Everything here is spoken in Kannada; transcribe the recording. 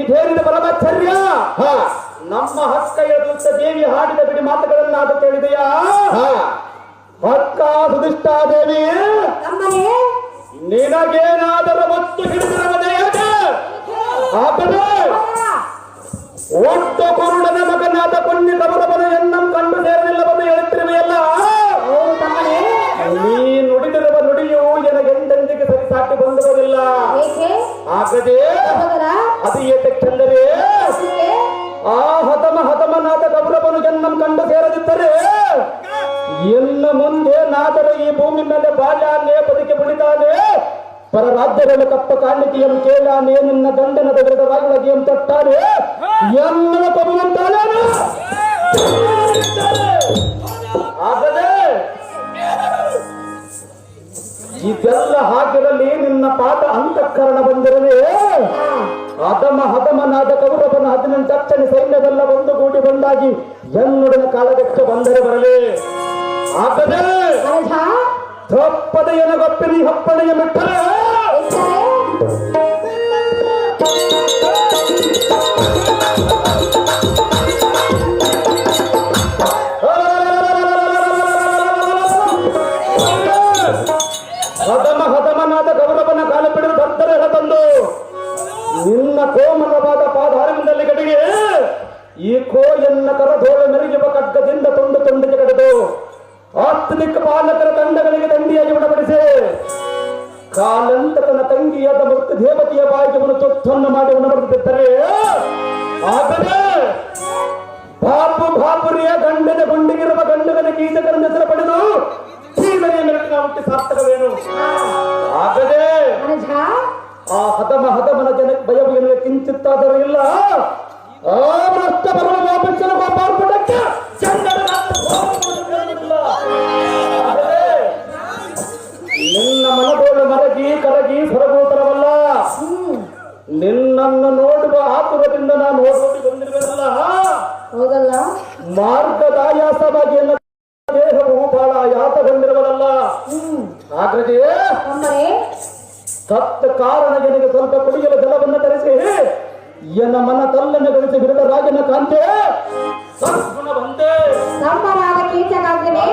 ಇದೇನಿದ ಪರಮಾಚಾರ್ಯ ನಮ್ಮ ಹಕ್ಕ ಎದುರಿಸ ದೇವಿ ಹಾಡಿದ ಬಿಡಿ ಮಾತುಗಳನ್ನ ಅದು ಕೇಳಿದೆಯಾ? ಹಕ್ಕ ಸುಧಿಷ್ಠಾದೇವಿ ನಿನಗೇನಾದರೂ ಒತ್ತು ಹಿಡಿದಿರುವುದೇ ಒಟ್ಟು ಕುರುಡನ ಮಗನಾದ ಪುಣ್ಯಕಮಲವನ ಎನ್ನಂ ಕಂಡು ಸೇರಲಿಲ್ಲವೆಂದು ಹೇಳುತ್ತಿರುವೆಯಲ್ಲ. ನೀ ನುಡಿದಿರುವ ನುಡಿಯು ನನಗೆಂದೆಂದಿಗೆ ಸರಿಸಾಟಿ ಬಂದಿರುವುದಿಲ್ಲ. ಆಗದೆ ಅದು ಏತಕ್ಕೆಂದರೆ ಆ ಹತಮನಾದ ಕೌರವನು ಜನ್ಮಂ ಕಂಡು ಸೇರದಿದ್ದರೆ ಇನ್ನು ಮುಂದೆ ನಾದರೂ ಈ ಭೂಮಿ ಮೇಲೆ ಬಾಲ್ಯಾನೇ ಬದುಕಿ ಬಿಡಿತಾನೆ. ಪರ ರಾಜ್ಯಗಳ ಕಪ್ಪ ಕಾಣಿಕೆಯನ್ನು ಕೇಳಾನೆ, ನಿನ್ನ ಗಂಡನದ ವಿರುದ್ಧವಾಗಿಯನ್ನು ತೊಟ್ಟಾನೆ ಎನ್ನದ ತರುವಂತಾನೇನು. ಆಗದೆ ಇದೆಲ್ಲ ಹಾಗಿರಲಿ, ನಿನ್ನ ಪಾಠ ಅಂತಃಕರಣ ಬಂದಿರಲಿ. ಹದಮನಾದ ಕೌರವನ 18 ಅಕ್ಷಣಿ ಸೈನ್ಯವೆಲ್ಲ ಒಂದುಗೂಡಿ ಬಂದಾಗಿ ಎನ್ನುಡಿನ ಕಾಲದಕ್ಕೆ ಬಂದರೆ ಬರಲಿ. ಆಗದೆ ತಪ್ಪದೆಯನ ಗೊಪ್ಪಿನಿ ಹಪ್ಪಣೆಯ ಮೆಟ್ಟರೆ ಹದಮನಾದ ಕೌರವನ ಕಾಲ ಬಿಡಲು ಭಕ್ತರೆ ತಂದು ನಿನ್ನ ಕೋಮಲವಾದ ಪಾದಾರವಿಂದಲ್ಲಿ ಗಡಿಗೆ ಈ ಕೋಯನ್ನ ಕರದೋಳ ಮೆರುಗುವ ಖಡ್ಗದಿಂದ ತುಂಡಿಗೆ ಕಡೆದು ಆತ್ಮಿಕ ಪಾಲಕರ ತಂಡಗಳಿಗೆ ದಂಡಿಯಾಗಿ ಉಣಬಡಿಸಿ ಕಾಲಂತಕನ ತಂಗಿಯಾದ ಮೃತ ದೇವತೆಯ ಬಾಯಿಗೆ ತೊತ್ತನ್ನು ಮಾಡಿ ಉಣಬಡಿಸುತ್ತಾರೆ. ಆದರೆ ಬಾಪುರಿಯ ಗಂಡನ ಗುಂಡಿಗಿರುವ ಗಂಡಗನ ಗೀತಕರನ್ನು ಹೆಸರು ಪಡೆದು ಜೀವನೆಯ ಮೆರಟಿನ ಹುಟ್ಟಿ ಸಾರ್ಥಕವೇನು. ಆಗದೆ ಆ ಹದಮನ ಜನ ಭಯವು ಎನ್ನುವ ಕಿಂಚಿತ್ತಾದರೂ ಇಲ್ಲ. ಆ ಭ್ರಷ್ಟ ಬರುವ ವಾಪಸ್ಸನ್ನು ಪಾರ್ಪಡಕ್ಕೆ ನಿನ್ನ ಮನದೋಳು ಮರಗಿ ಕರಗಿ ಸ್ವರಗೋತರವಲ್ಲ. ನಿನ್ನನ್ನು ನೋಡುವ ಆತುರದಿಂದ ನಾನು ಓಡೋಡಿ ಬಂದಿರುವೆನಲ್ಲ. ಹೌದಲ್ಲ, ಮಾರ್ಗದಾಯಾಸವಾಗಿ ಎಲ್ಲ ದೇಹವು ಬಹಳ ಆಯಾಸಗೊಂಡಿರುವುದಲ್ಲ. ಹಾಗಾಗಿ ಸತ್ತ ಕಾರಣ ನನಗೆ ಸ್ವಲ್ಪ ಕುಡಿಯಲು ಜಲವನ್ನು ತರಿಸಿ ಎನ್ನ ಮನ ತಲ್ಲನ್ನು ಗಳಿಸಿ ಬಿಡದ ರಾಜನ ಕಾಂತೆ ಬಂದೆ ಸಂಭವಾದ ಕೀಟಕಾಗ್ತದೆ.